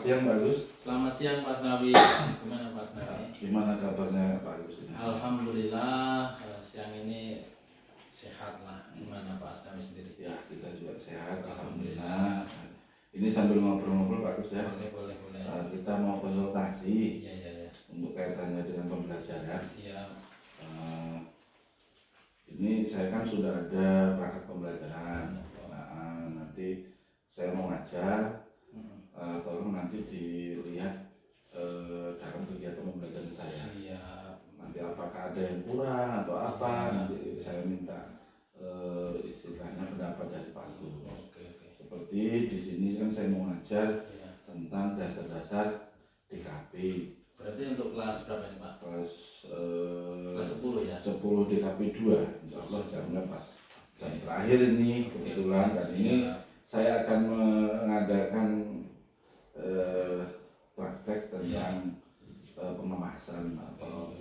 siang Pak Agus. Selamat siang Pak Asnawi. Gimana Pak Asnawi? Gimana kabarnya Pak Agus ini? Alhamdulillah siang ini sehat lah. Gimana Pak Asnawi sendiri? Ya kita juga sehat, alhamdulillah. Ini sambil ngobrol-ngobrol Pak Agus ya. Boleh. Kita mau konsultasi Iya. untuk kaitannya dengan pembelajaran. Siap. Ini saya kan sudah ada perangkat pembelajaran. Nanti saya mau ngajar. Tolong nanti dilihat dalam kegiatan pembelajaran saya. Siap. Nanti apakah ada yang kurang atau apa, nanti saya minta istilahnya pendapat dari Pak Agus. Oke. Seperti di sini kan saya mau ngajar tentang dasar-dasar DKP. Berarti untuk kelas berapa ini Pak? Kelas 10 ya? 10 DKP 2, insya Allah jamnya pas jam terakhir ini kebetulan. Dan ini saya akan mengadakan praktek tentang pengemasan atau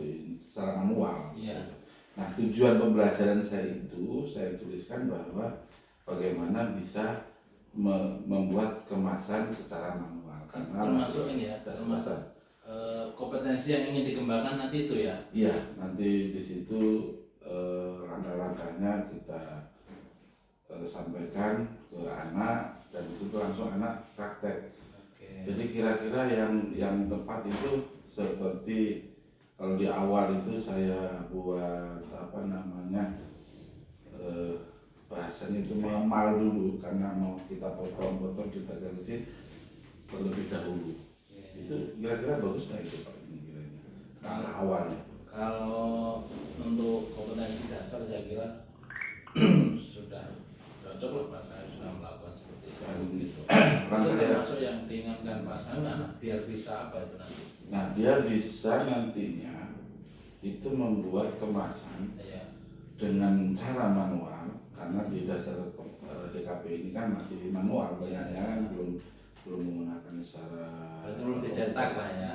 secara manual. Nah, tujuan pembelajaran saya itu saya tuliskan bahwa bagaimana bisa membuat kemasan secara manual, karena termasuk ini ya, termasuk kompetensi yang ingin dikembangkan nanti itu ya? Iya, nanti di situ langkah-langkahnya kita sampaikan ke anak, dan di situ langsung anak praktek. Jadi kira-kira yang tepat itu seperti kalau di awal itu saya buat bahasanya itu mengemal dulu, karena mau kita potong-potong, kita garisin terlebih dahulu. Itu kira-kira bagus nggak itu Pak? Ini kira-kira awalnya. Kalau untuk kompetensi dasar saya kira sudah cocok lah Pak, saya sudah melakukan seperti itu. Itu termasuk yang diingatkan pasangan biar bisa apa itu nanti? Nah, biar bisa nantinya itu membuat kemasan dengan cara manual, karena di dasar DKP ini kan masih manual banyaknya, belum menggunakan secara belum dicetak lah ya.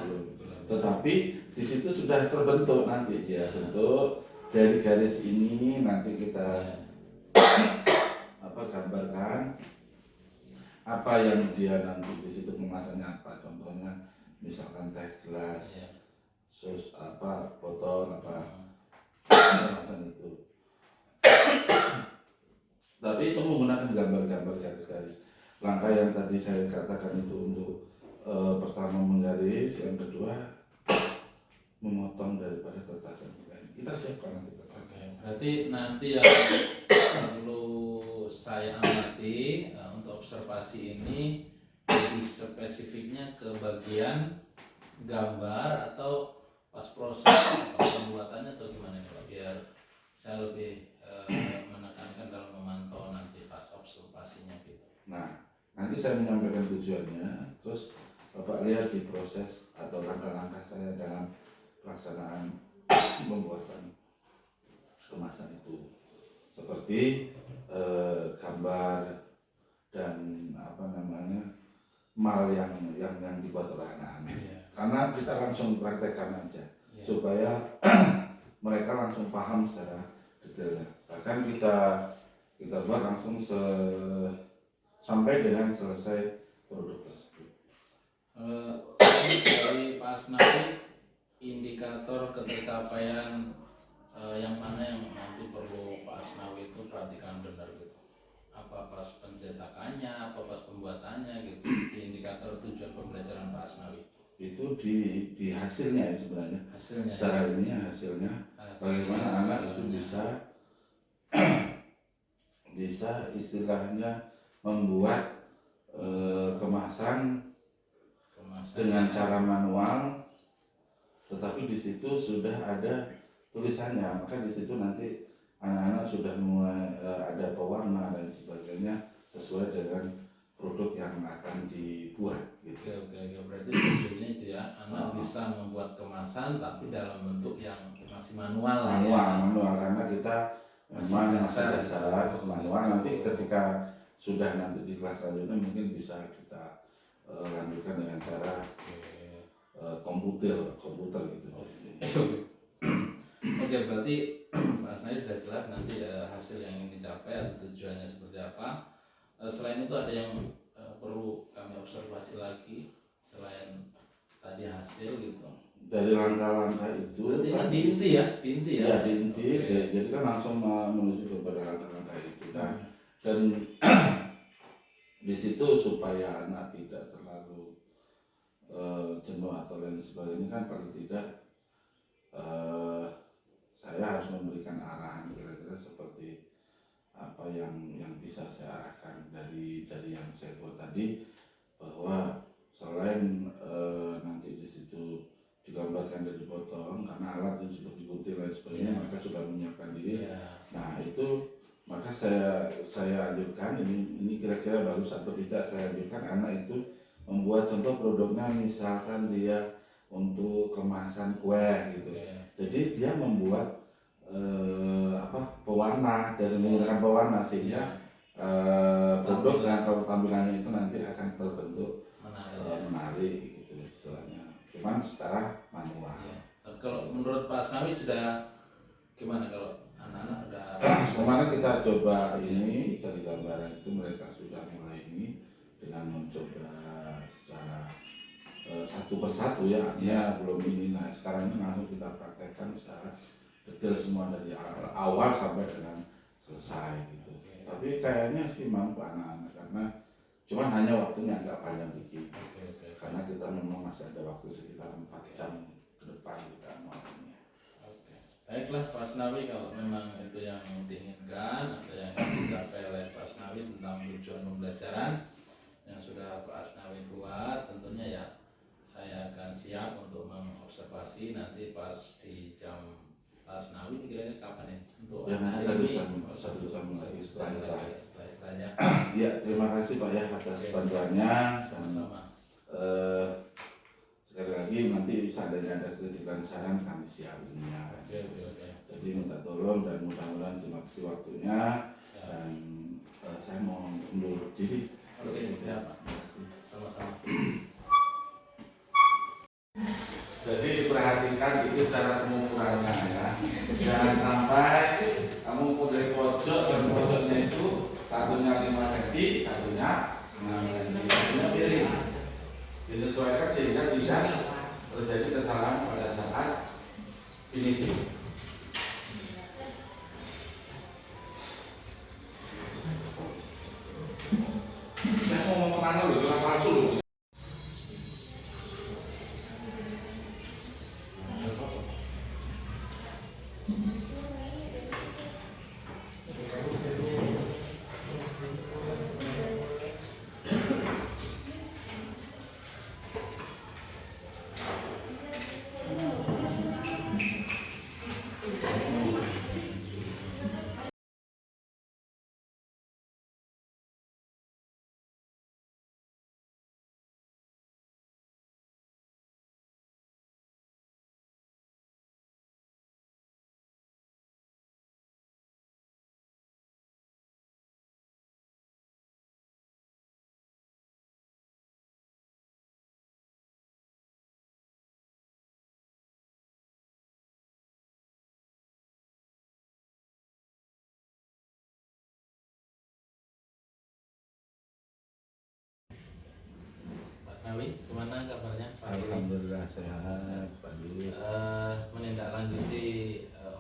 Tetapi di situ sudah terbentuk nanti dia bentuk dari garis ini, nanti kita gambarkan apa yang dia nanti di situ kemasannya apa, contohnya misalkan teh gelas, sus botol kemasan itu. Tapi itu menggunakan gambar-gambar garis-garis. Langkah yang tadi saya katakan itu untuk pertama menggaris, yang kedua memotong daripada kertas. Kita siapkan nanti kertas. Berarti nanti yang perlu saya amati untuk observasi ini lebih spesifiknya ke bagian gambar atau pas proses pembuatannya atau gimana nih Pak, biar saya lebih menekankan dalam memantau nanti pas observasinya gitu. Nah, nanti saya menyampaikan tujuannya, terus Bapak lihat di proses atau langkah-langkah saya dalam pelaksanaan pembuatan kemasan itu, seperti gambar dan mal yang dibuat oleh anak-anak. Karena kita langsung praktekkan aja supaya mereka langsung paham secara detailnya. Bahkan kita buat langsung sampai dengan selesai produk tersebut. Dari Pak Asnawi, indikator ketercapaian yang mana yang nanti perlu Pak Asnawi itu perhatikan benar gitu? Apa pas pencetakannya, apa pas pembuatannya gitu? Di indikator tujuan pembelajaran Pak Asnawi itu di hasilnya sebenarnya. Secara ilmiah hasilnya bagaimana anak itu bisa istilahnya membuat kemasan dengan cara manual, tetapi di situ sudah ada tulisannya, maka di situ nanti anak-anak sudah mulai ada pewarna dan sebagainya sesuai dengan produk yang akan dibuat gitu. Oke. Berarti tujuannya itu ya, anak bisa membuat kemasan tapi dalam bentuk yang masih manual lah. Manual karena kita memang masih dasar manual. Nanti ketika sudah nanti di kelas selanjutnya mungkin bisa kita lanjutkan dengan cara komputer gitu. Oke, berarti Mas Nail sudah jelas nanti hasil yang ingin dicapai atau tujuannya seperti apa. Selain itu ada yang perlu kami observasi lagi selain tadi hasil gitu. Dari langkah-langkah itu Berarti kan di inti ya, di inti ya. Ya di inti, jadi kan langsung menuju kepada langkah-langkah itu. Nah, dan di situ supaya anak tidak terlalu jenuh atau lain sebagainya kan paling tidak saya harus memberikan arahan kira-kira seperti apa yang bisa saya arahkan dari yang saya buat tadi, bahwa selain nanti di situ digambarkan dan dipotong karena alat yang sudah digunting dan sebagainya, mereka sudah menyiapkan diri. Nah itu maka saya anjurkan ini kira-kira bagus atau tidak, saya anjurkan anak itu membuat contoh produknya, misalkan dia untuk kemasan kue gitu. Jadi dia membuat pewarna dari menggunakan pewarna sehingga produk dan tampilannya itu nanti akan terbentuk menarik gitu istilahnya. Cuman secara manual. Kalau menurut Pak Asnawi sudah gimana kalau anak-anak udah? Kemarin kita coba ini cari gambaran itu, mereka sudah mulai ini dengan mencoba secara satu persatu ya, artinya belum ini. Nah sekarang ini langsung kita praktekkan secara detail semua dari awal sampai dengan selesai gitu. Tapi kayaknya sih mampu anak-anak, karena cuman hanya waktunya agak panjang dikit. Karena kita memang masih ada waktu sekitar 4 jam ke depan kita melakukannya. Baiklah Pak Asnawi, kalau memang itu yang diinginkan atau yang dicapai oleh Pak Asnawi tentang tujuan pembelajaran yang sudah Pak Asnawi buat, tentunya ya saya akan siap untuk mengobservasi nanti pas di jam Pak Asnawi kira-kira kapan ya? Untuk satu jam lagi setelahnya. Ya, terima kasih Pak ya atas bantuannya. Sama-sama. Sekali lagi nanti seandainya ada kritikan saran kami siap dunia. Jadi minta tolong dan mudah-mudahan terima kasih waktunya dan saya mau undur diri. Siap Pak. Sama-sama. Jadi diperhatikan itu cara pengukurannya ya. Jangan sampai kamu ukur dari pojok dan pojoknya itu satunya 5 cm, satunya 6 cm, satunya miring. Disesuaikan sehingga tidak terjadi kesalahan pada saat finishing. Saya mau ngomong kemana loh, itu palsu loh. Asnawi, gimana kabarnya Pak? Alhamdulillah sehat Pak Yus. Menindaklanjuti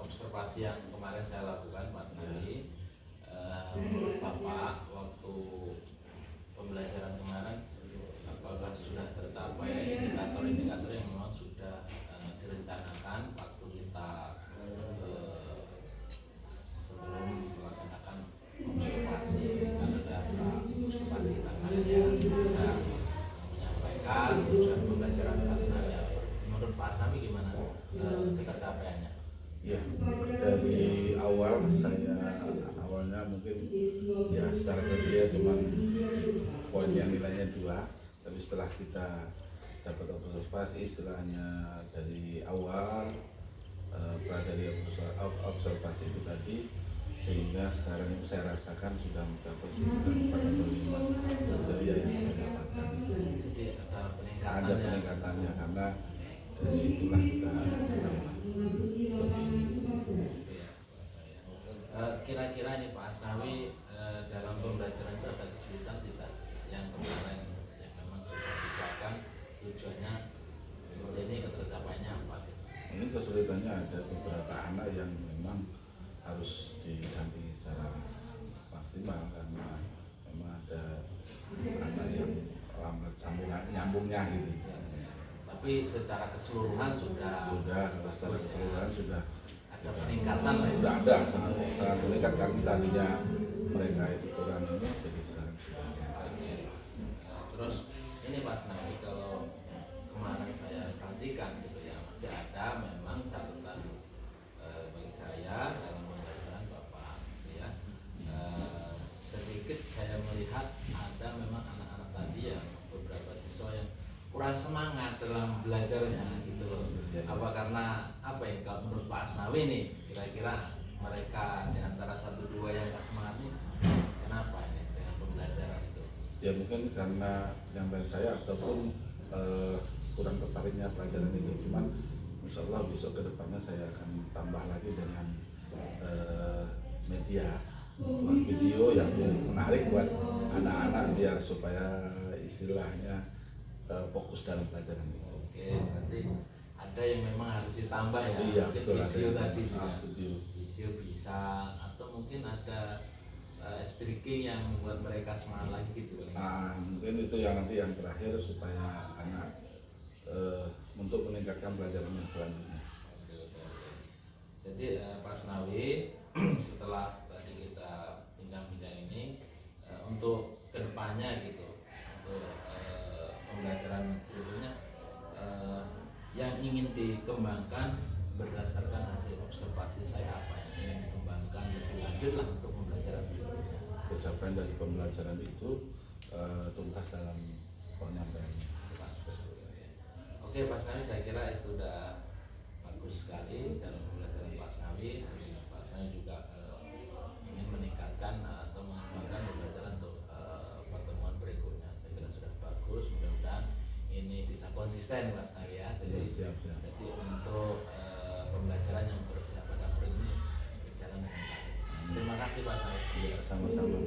observasi yang kemarin saya lakukan Pak Asnawi, menurut Bapak waktu pembelajaran kemarin apakah sudah tercapai indikator-indikator yang memang sudah direncanakan waktu kita sebelum melaksanakan observasi, kan ada observasi tangannya sudah menyampaikan tujuan pembelajaran Pak Asnawi. Menurut Pak Asnawi gimana ketercapaiannya? Ya, dari awal awalnya mungkin ya secara kriteria cuma poin yang nilainya 2, tapi setelah kita dapat observasi istilahnya dari awal dari observasi itu tadi, sehingga sekarang yang saya rasakan sudah mencapai sekitar 4 atau 5 kriteria yang saya dapatkan. Jadi ada peningkatannya karena dari itulah kita kira-kira ini Pak Asnawi dalam pembelajaran itu ada kesulitan tidak yang kemarin yang memang sudah disiapkan ada beberapa anak yang memang harus didampingi secara maksimal karena memang ada anak yang lambat sambungan nyambungnya gitu. Tapi secara keseluruhan sudah Secara keseluruhan sudah ada peningkatan lah ya. sudah ada sangat meningkat kami tadinya mereka itu kurang ini jadi sekarang sudah. Terus ini Pak Asnawi, kalau kemarin saya perhatikan gitu ya, masih ada memang catatan bagi saya dalam pembelajaran Bapak gitu ya. Sedikit saya melihat ada memang anak-anak tadi yang beberapa siswa yang kurang semangat dalam belajarnya gitu loh. Apa karena apa ya, kalau menurut Pak Asnawi nih kira-kira mereka di antara 1-2 yang gak semangat nih kenapa ini dengan pembelajaran itu? Ya mungkin karena yang lain saya ataupun kurang tertariknya pelajaran itu, cuman insya Allah besok ke depannya saya akan tambah lagi dengan media video yang menarik buat anak-anak biar supaya istilahnya fokus dalam pelajaran itu. Oke, berarti ada yang memang harus ditambah ya. Iya, Mungkin betul, video ada. tadi ya. Video. Video bisa, atau mungkin ada speaking yang membuat mereka semangat lagi gitu. Mungkin itu yang nanti yang terakhir supaya anak untuk meningkatkan pelajaran yang selanjutnya. Oke. Jadi Pak Asnawi setelah tadi kita bincang-bincang ini untuk kedepannya gitu, untuk pembelajaran berikutnya yang ingin dikembangkan berdasarkan hasil observasi saya, apa yang ingin dikembangkan lebih lanjut lah untuk pembelajaran berikutnya. Ucapan dari pembelajaran itu tuntas dalam penyampaiannya. Oke Pak Asnawi, saya kira itu udah bagus sekali dalam pembelajaran Pak Asnawi. Pak Asnawi juga ingin meningkatkan atau mengembangkan pembelajaran untuk pertemuan berikutnya. Saya kira sudah bagus, mudah-mudahan ini bisa konsisten Pak Asnawi ya. Jadi, Siap. jadi untuk pembelajaran yang berpihak pada murid ini berjalan dengan baik. Terima kasih Pak Asnawi. Sama-sama.